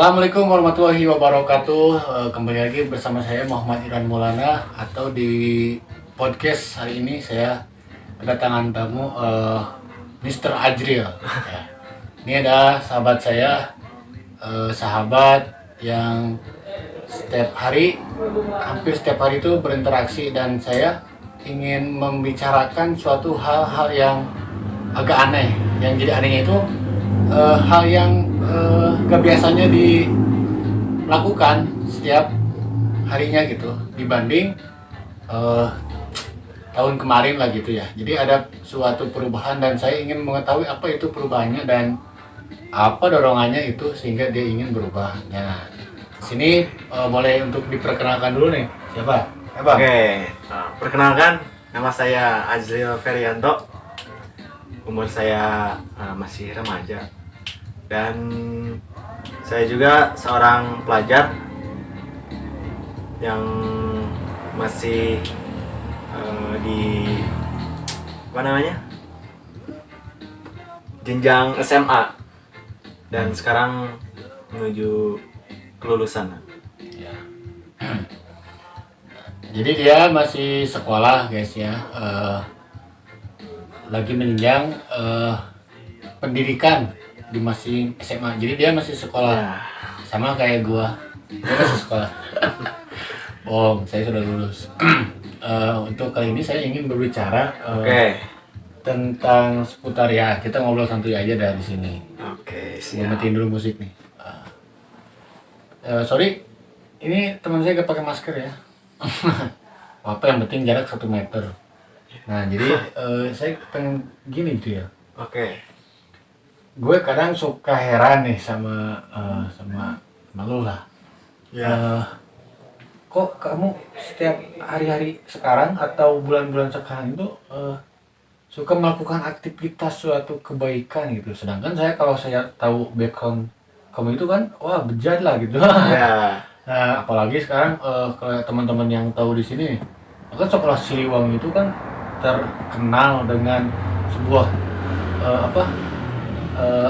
Assalamualaikum warahmatullahi wabarakatuh. Kembali lagi bersama saya Muhammad Iran Maulana, atau di podcast hari ini saya kedatangan tamu Mr. Ajril. Ya. Ini adalah sahabat saya, sahabat yang hampir setiap hari itu berinteraksi, dan saya ingin membicarakan suatu hal-hal yang agak aneh. Yang jadi anehnya itu hal yang gak biasanya dilakukan setiap harinya gitu, dibanding tahun kemarin lah gitu ya. Jadi ada suatu perubahan dan saya ingin mengetahui apa itu perubahannya dan apa dorongannya itu sehingga dia ingin berubah. Nah, sini boleh untuk diperkenalkan dulu nih, siapa? Oke, perkenalkan, nama saya Ajril Ferianto. Umur saya masih remaja, dan saya juga seorang pelajar yang masih di jenjang SMA, dan sekarang menuju kelulusan. Ya. Jadi dia masih sekolah guys ya, lagi menjenjang pendidikan di masih SMA. Jadi dia masih sekolah Ya. sama kayak gua, dia masih sekolah. Bohong, saya sudah lulus. Untuk kali ini saya ingin berbicara Oke. tentang seputar, ya kita ngobrol santuy aja dari sini. Oke, Gua siap. matiin dulu musik nih. Sorry, ini teman saya gak pakai masker ya. Apa yang penting jarak 1 meter. Nah jadi saya pengen gini gitu ya. Oke. Gue kadang suka heran nih sama lu lah. Ya. Kok kamu setiap hari-hari sekarang atau bulan-bulan sekarang itu suka melakukan aktivitas suatu kebaikan gitu. Sedangkan kalau saya tahu background kamu itu kan, wah bejat lah gitu. Ya. Nah, apalagi sekarang kalau teman-teman yang tahu di sini, kan sekolah Siliwangi itu kan terkenal dengan sebuah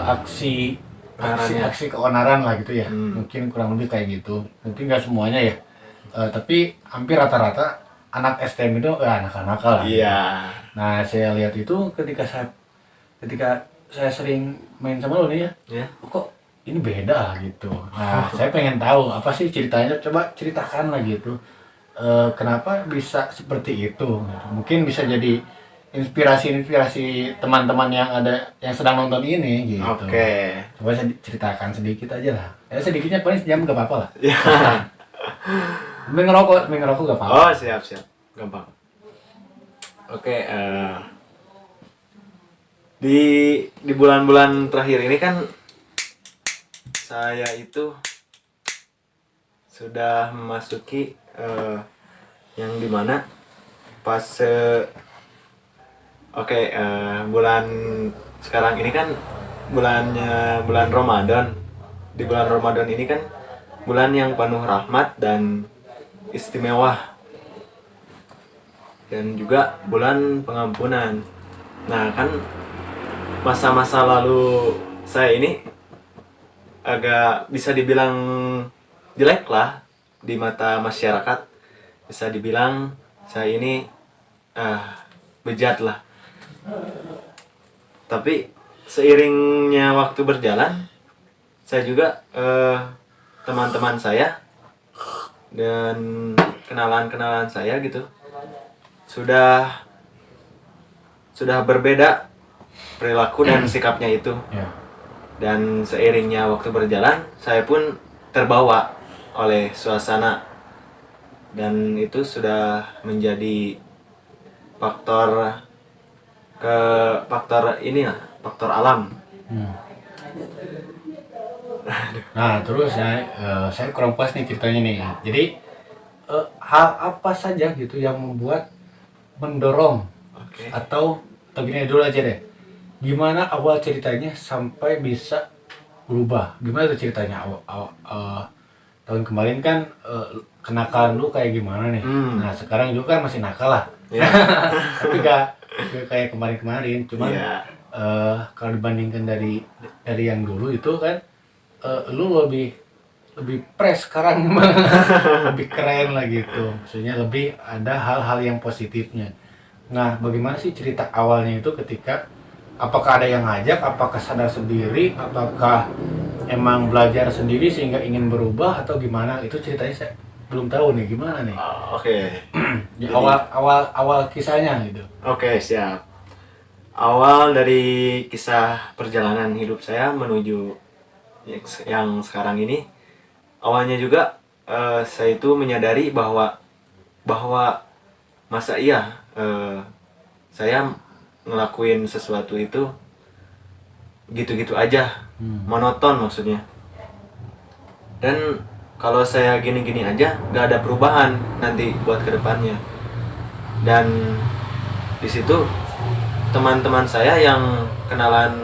aksi keonaran lah gitu ya. Mungkin kurang lebih kayak gitu. Mungkin nggak semuanya ya, tapi hampir rata-rata anak STM itu anak-anak lah. Iya. Nah, saya lihat itu ketika saya sering main sama lo nih ya. Ya. Kok ini beda lah gitu. Nah, saya pengen tahu apa sih ceritanya, coba ceritakan lah gitu. Kenapa bisa seperti itu? Mungkin bisa jadi inspirasi teman-teman yang sedang nonton ini gitu. Oke. Coba saya ceritakan sedikit aja lah. Sedikitnya paling sejam gak apa-apa lah. Ya. Ngerokok gak apa-apa. Oh, siap. Gampang. Oke, di bulan-bulan terakhir ini kan saya itu sudah memasuki yang dimana fase bulan sekarang ini kan bulan Ramadan. Di bulan Ramadan ini kan bulan yang penuh rahmat dan istimewa, dan juga bulan pengampunan. Nah, kan masa-masa lalu saya ini agak bisa dibilang jelek lah di mata masyarakat. Bisa dibilang saya ini bejat lah. Tapi seiringnya waktu berjalan, saya juga teman-teman saya dan kenalan saya gitu sudah berbeda perilaku dan sikapnya itu. Ya. Dan seiringnya waktu berjalan, saya pun terbawa oleh suasana, dan itu sudah menjadi faktor alam. Nah, terus saya kurang puas nih ceritanya nih. Jadi hal apa saja gitu yang mendorong Oke. atau gini dulu aja deh. Gimana awal ceritanya sampai bisa berubah? Gimana tuh ceritanya tahun kemarin kan kenakalan lu kayak gimana nih? Nah, sekarang juga kan masih nakal lah. Ya. Tapi gak kayak kemarin-kemarin, cuman Ya. kalau dibandingkan dari yang dulu itu kan lu lebih lebih fresh sekarang lebih keren lah gitu, maksudnya lebih ada hal-hal yang positifnya. Nah, bagaimana sih cerita awalnya itu ketika apakah ada yang ngajak, apakah sadar sendiri, apakah emang belajar sendiri sehingga ingin berubah atau gimana? Itu ceritanya saya belum tahu nih gimana nih. Oke. Ya, Jadi- awal kisahnya gitu. Oke, siap. Awal dari kisah perjalanan hidup saya menuju yang sekarang ini, awalnya juga saya itu menyadari bahwa masa iya saya ngelakuin sesuatu itu gitu-gitu aja, monoton maksudnya. Dan kalau saya gini-gini aja, gak ada perubahan nanti buat kedepannya. Dan di situ teman-teman saya yang kenalan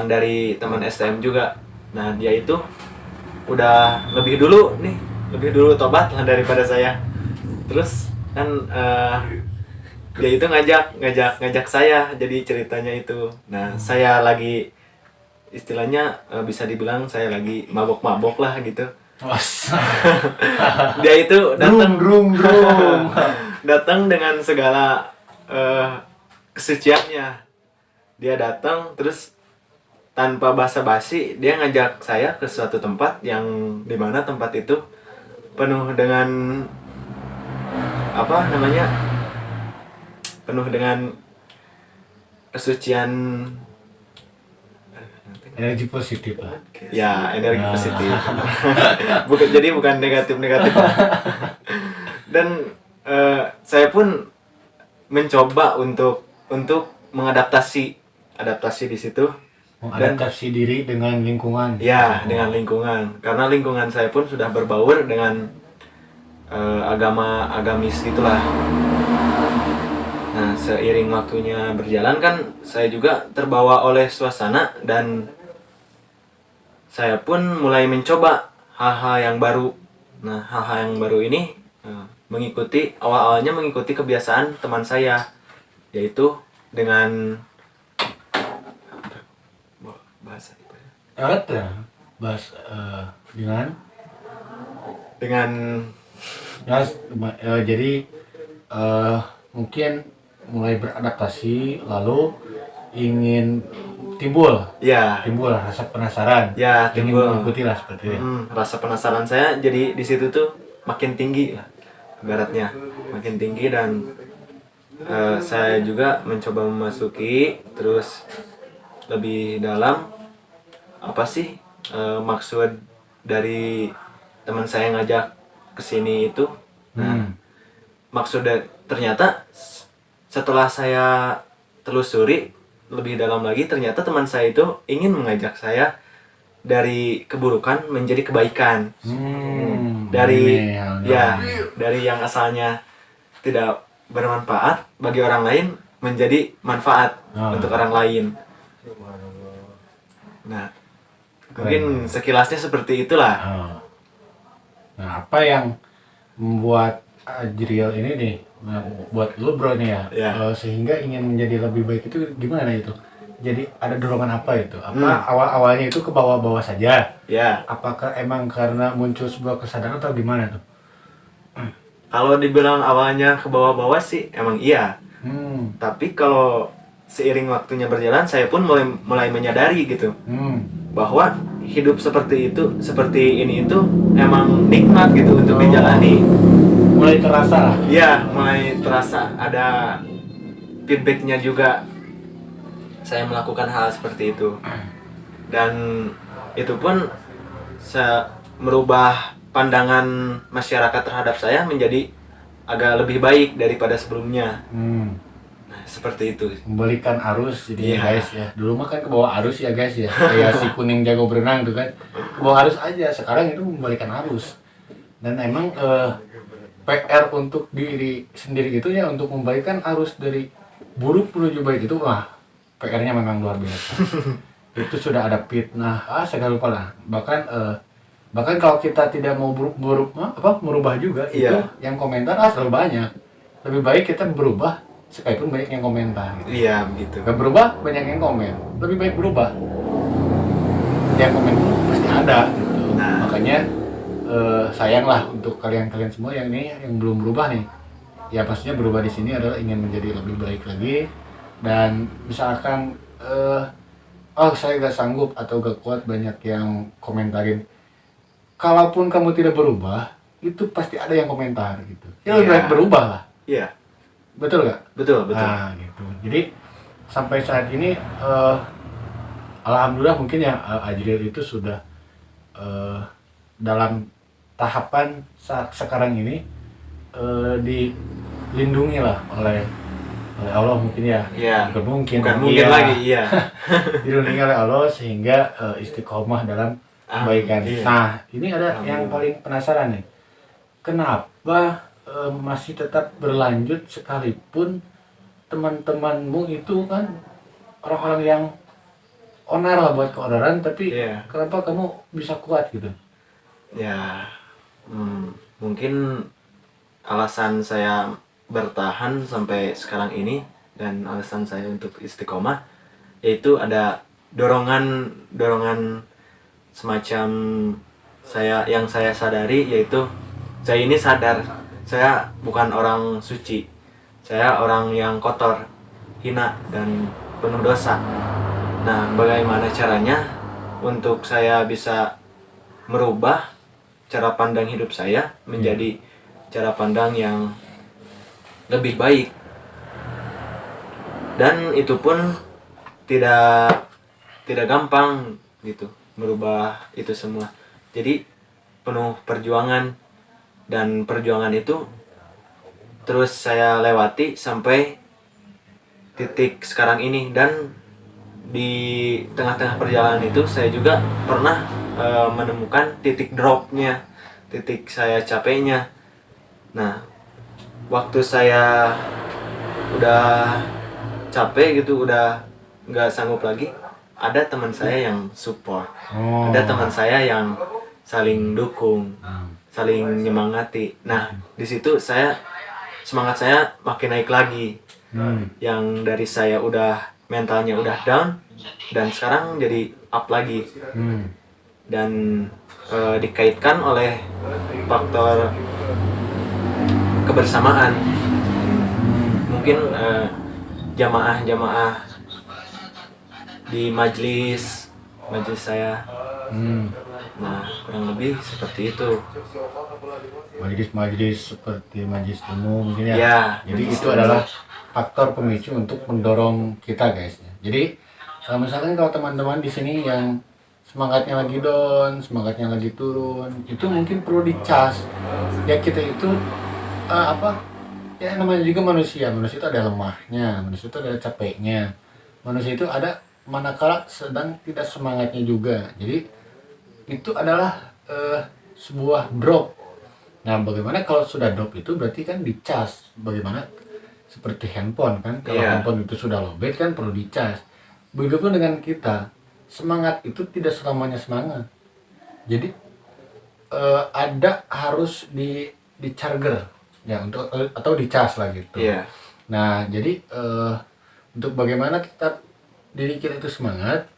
dari teman STM juga. Nah, dia itu udah lebih dulu tobat lah daripada saya. Terus kan dia itu ngajak saya, jadi ceritanya itu. Nah, saya lagi istilahnya bisa dibilang saya lagi mabok-mabok lah gitu. Was. Dia itu datang Drum. datang dengan segala kesuciannya. Dia datang terus tanpa basa-basi dia ngajak saya ke suatu tempat yang dimana tempat itu penuh dengan penuh dengan kesucian, Energi positif lah. ya, energi positif. bukan negatif. Dan saya pun mencoba untuk mengadaptasi di situ. Mengadaptasi diri dengan lingkungan. Ya, dengan lingkungan. Karena lingkungan saya pun sudah berbaur dengan agamis gitulah. Nah, seiring waktunya berjalan kan saya juga terbawa oleh suasana dan saya pun mulai mencoba hal-hal yang baru. Nah, hal-hal yang baru ini awalnya mengikuti kebiasaan teman saya, yaitu dengan bahasa Ada bahas dengan ya, jadi mungkin mulai beradaptasi lalu ingin timbul rasa penasaran, ya, ingin timbul mengikuti lah seperti itu. Rasa penasaran saya jadi di situ tuh makin tinggi lah, ibaratnya makin tinggi. Dan saya juga mencoba memasuki terus lebih dalam apa sih maksud dari teman saya ngajak kesini itu. Nah, ternyata setelah saya telusuri lebih dalam lagi, ternyata teman saya itu ingin mengajak saya dari keburukan menjadi kebaikan. Dari yang asalnya tidak bermanfaat bagi orang lain menjadi manfaat untuk orang lain. Nah, mungkin sekilasnya seperti itulah. Nah, apa yang membuat Ajriel ini nih, buat lu bro nih ya, sehingga ingin menjadi lebih baik itu gimana itu? Jadi ada dorongan apa itu? Apa awal-awalnya itu ke bawah-bawah saja? Ya. Apakah emang karena muncul sebuah kesadaran atau gimana tuh? Kalau dibilang awalnya ke bawah-bawah sih emang iya. Tapi kalau seiring waktunya berjalan, saya pun mulai menyadari gitu bahwa hidup seperti ini itu emang nikmat gitu untuk dijalani. Mulai terasa lah. Iya, mulai terasa ada feedbacknya juga. Saya melakukan hal seperti itu, dan itu pun merubah pandangan masyarakat terhadap saya menjadi agak lebih baik daripada sebelumnya. Nah, seperti itu. Membalikan arus jadi guys ya. Dulu mah kan ke bawah arus ya guys ya. Kayak si kuning jago berenang tuh kan. Ke bawah arus aja. Sekarang itu membalikan arus. Dan emang PR untuk diri sendiri gitu ya, untuk membalikan arus dari buruk menuju baik itu PR-nya memang luar biasa. Itu sudah ada fitnah, segala lupa lah. Bahkan kalau kita tidak mau merubah juga, itu yang komentar selalu banyak. Lebih baik kita berubah sekalipun banyak yang komentar gitu. Iya, begitu. Gak berubah, banyak yang komen. Lebih baik berubah. Yang komen pasti ada gitu. Nah, makanya sayang lah untuk kalian-kalian semua yang ini yang belum berubah nih. Ya pastinya berubah di sini adalah ingin menjadi lebih baik lagi. Dan misalkan oh saya gak sanggup atau gak kuat, banyak yang komentarin. Kalaupun kamu tidak berubah, itu pasti ada yang komentar gitu. Ya lebih baik berubah lah. Iya. Betul gak? Betul. Nah gitu. Jadi sampai saat ini alhamdulillah mungkin ya Ajril itu sudah dalam tahapan saat sekarang ini dilindungi lah oleh Allah mungkin ya. Iya. Bukan mungkin mungkin lagi, iya. dilindungi oleh Allah sehingga istiqomah dalam kebaikan. Iya. Nah ini ada yang paling penasaran nih, kenapa masih tetap berlanjut sekalipun teman-temanmu itu kan orang-orang yang onar lah buat keonaran, tapi Iya. kenapa kamu bisa kuat gitu? Ya, mungkin alasan saya bertahan sampai sekarang ini dan alasan saya untuk istiqomah yaitu ada dorongan semacam yang saya sadari, yaitu saya ini sadar saya bukan orang suci, saya orang yang kotor, hina dan penuh dosa. Nah, bagaimana caranya untuk saya bisa merubah cara pandang hidup saya menjadi cara pandang yang lebih baik, dan itu pun tidak gampang gitu merubah itu semua. Jadi penuh perjuangan, dan perjuangan itu terus saya lewati sampai titik sekarang ini. Dan di tengah-tengah perjalanan itu saya juga pernah menemukan titik dropnya, titik saya capeknya. Nah, waktu saya udah capek gitu, udah nggak sanggup lagi, ada teman saya yang support, ada teman saya yang saling dukung, saling nyemangati. Nah, di situ semangat saya makin naik lagi. Yang dari saya udah mentalnya udah down, dan sekarang jadi up lagi. Dan dikaitkan oleh faktor kebersamaan. Mungkin jamaah di majelis saya. Nah, kurang lebih seperti itu. Majelis seperti majelis umum mungkin ya. Ya, Jadi itu adalah faktor pemicu untuk mendorong kita guys. Jadi misalkan kalau teman-teman di sini yang semangatnya lagi down, semangatnya lagi turun, itu mungkin perlu dicas. Ya kita itu ya namanya juga manusia itu ada lemahnya, manusia itu ada capeknya, manusia itu ada manakala sedang tidak semangatnya juga. Jadi itu adalah sebuah drop. Nah, bagaimana kalau sudah drop itu berarti kan dicas. Bagaimana seperti handphone kan, kalau handphone itu sudah lowbat kan perlu dicas. Begitupun dengan kita, semangat itu tidak selamanya semangat. Jadi ada harus di charger ya, untuk atau dicas lah gitu. Nah, jadi untuk bagaimana tetap diri kita itu semangat,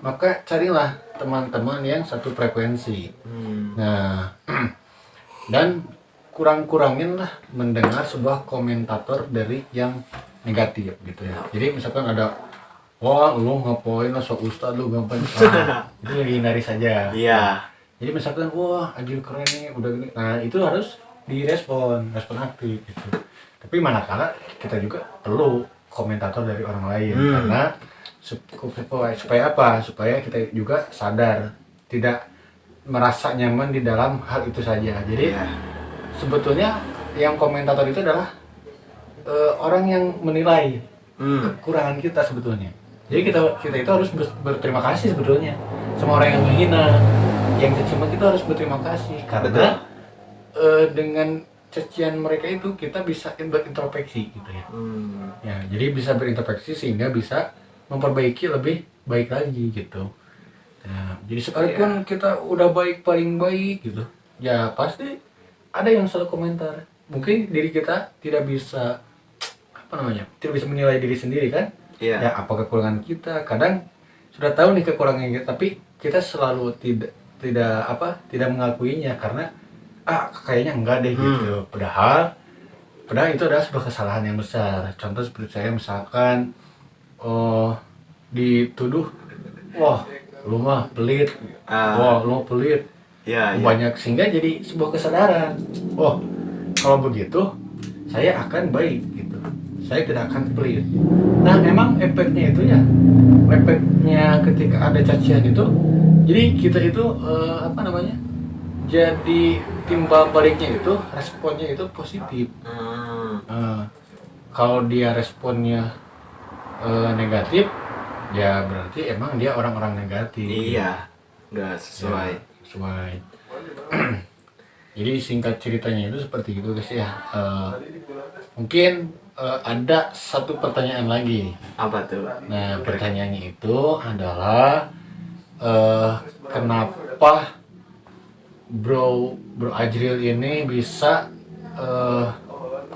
maka carilah teman-teman yang satu frekuensi. Nah, dan kurang-kurangin lah mendengar sebuah komentator dari yang negatif gitu ya. Jadi misalkan ada, wah lu ngapain lah sok ustad lu ngapain, itu hindari saja. Jadi misalkan wah Ajril keren nih udah gini, nah itu harus respon aktif gitu. Tapi manakala kita juga perlu komentator dari orang lain, karena supaya apa? Supaya kita juga sadar, tidak merasa nyaman di dalam hal itu saja. Jadi sebetulnya yang komentator itu adalah orang yang menilai kekurangan kita sebetulnya. Jadi kita itu harus berterima kasih sebetulnya sama orang yang menghina, yang caci maki itu harus berterima kasih, karena dengan cacian mereka itu kita bisa berintrospeksi gitu ya. Ya, jadi bisa berintrospeksi sehingga bisa memperbaiki lebih baik lagi gitu. Nah, jadi sekalipun kita udah paling baik gitu, ya pasti ada yang selalu komentar. Mungkin diri kita tidak bisa tidak bisa menilai diri sendiri kan? Ya apa kekurangan kita? Kadang sudah tahu nih kekurangan kita, tapi kita selalu tidak mengakuinya karena kayaknya enggak deh gitu. Padahal itu adalah sebuah kesalahan yang besar. Contoh seperti saya misalkan dituduh, wah lu mah pelit, wah lu mah pelit, banyak, sehingga jadi sebuah kesadaran, oh kalau begitu saya akan baik gitu, saya tidak akan pelit. Nah memang efeknya itu ya, efeknya ketika ada cacian itu, jadi kita itu jadi timbal baliknya itu, responnya itu positif. Kalau dia responnya negatif, ya berarti emang dia orang-orang negatif. Iya, nggak sesuai. Jadi singkat ceritanya itu seperti itu guys ya. Mungkin ada satu pertanyaan lagi. Apa tuh? Nah pertanyaannya itu adalah kenapa Bro Ajril ini bisa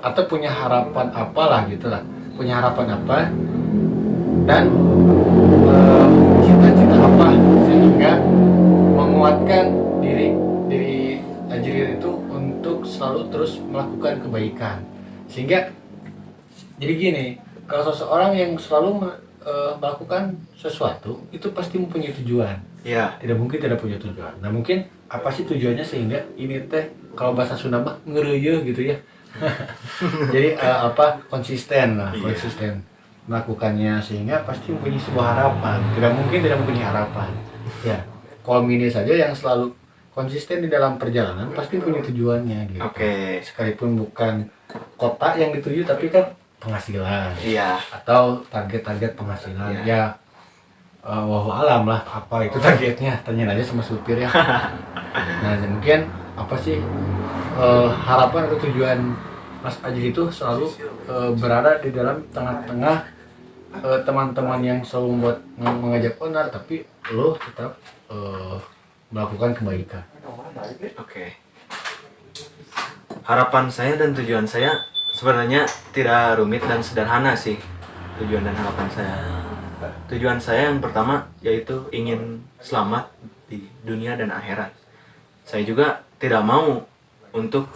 atau punya harapan apalah gitulah, punya harapan apa dan cita-cita apa sehingga menguatkan diri Ajril itu untuk selalu terus melakukan kebaikan. Sehingga jadi gini, kalau seseorang yang selalu melakukan sesuatu itu pasti mempunyai tujuan. Iya. Tidak mungkin tidak punya tujuan. Nah mungkin apa sih tujuannya sehingga ini teh kalau bahasa Sunda mah ngereuyeeh gitu ya. Jadi konsisten lah, konsisten melakukannya sehingga pasti mempunyai sebuah harapan. Tidak mungkin tidak mempunyai harapan. Ya, kaum ini saja yang selalu konsisten di dalam perjalanan pasti punya tujuannya gitu. Sekalipun bukan kota yang dituju tapi kan penghasilan. Iya. Atau target-target penghasilan. Ya. Wallahu alam lah apa itu targetnya, tanya aja sama supir ya. Nah mungkin apa sih harapan atau tujuan Mas Ajri itu selalu berada di dalam tengah-tengah teman-teman yang selalu mengajak onar, tapi lo tetap melakukan kebaikan. Harapan saya dan tujuan saya sebenarnya tidak rumit dan sederhana sih. Tujuan dan harapan saya, tujuan saya yang pertama yaitu ingin selamat di dunia dan akhirat. Saya juga tidak mau untuk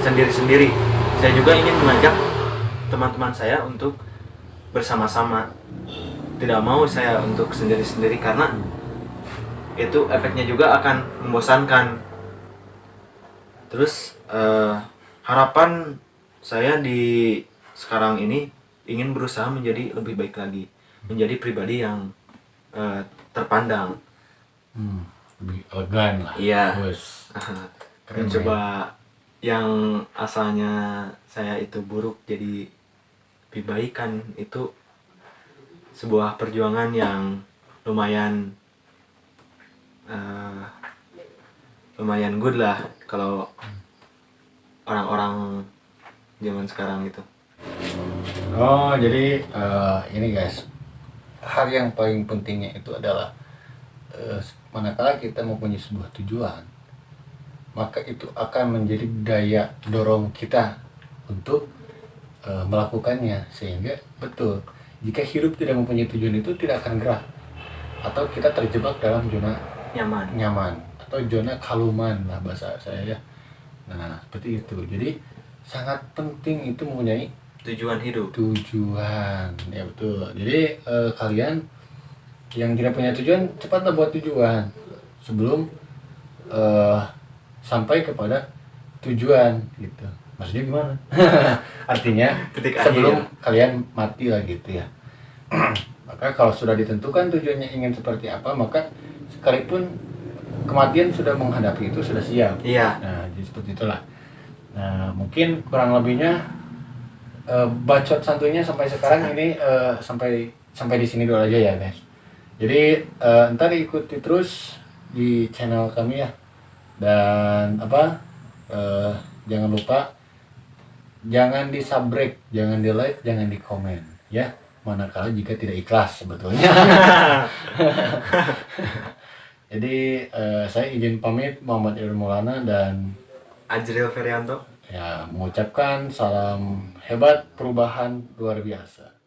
sendiri-sendiri. Saya juga ingin mengajak teman-teman saya untuk bersama-sama. Tidak mau saya untuk sendiri-sendiri karena itu efeknya juga akan membosankan. Terus harapan saya di sekarang ini ingin berusaha menjadi lebih baik lagi, menjadi pribadi yang terpandang, lebih elegan lah. Iya. Keren, coba yang asalnya saya itu buruk jadi lebih baik, kan itu sebuah perjuangan yang lumayan good lah kalau orang-orang zaman sekarang itu. Jadi ini guys, hal yang paling pentingnya itu adalah manakala kita mempunyai sebuah tujuan, maka itu akan menjadi daya dorong kita untuk melakukannya. Sehingga betul, jika hidup tidak mempunyai tujuan itu tidak akan gerak, atau kita terjebak dalam zona nyaman atau zona kaluman lah bahasa saya ya. Nah seperti itu. Jadi sangat penting itu mempunyai tujuan hidup. Ya betul. Jadi kalian yang tidak punya tujuan, cepatlah buat tujuan sebelum sampai kepada tujuan gitu. Maksudnya gimana? Artinya sebelum kalian mati lah gitu ya. Maka kalau sudah ditentukan tujuannya ingin seperti apa, maka sekalipun kematian sudah menghadapi itu sudah siap. Iya. Nah jadi seperti itulah. Nah mungkin kurang lebihnya bacot santunya sampai sekarang ini sampai di sini dulu aja ya guys. Jadi ntar ikuti terus di channel kami ya. Dan jangan lupa, jangan di subscribe, jangan di like, jangan di komen ya, manakala jika tidak ikhlas sebetulnya. Jadi saya izin pamit, Muhammad Irwan Maulana dan Ajril Ferianto ya, mengucapkan salam hebat perubahan luar biasa.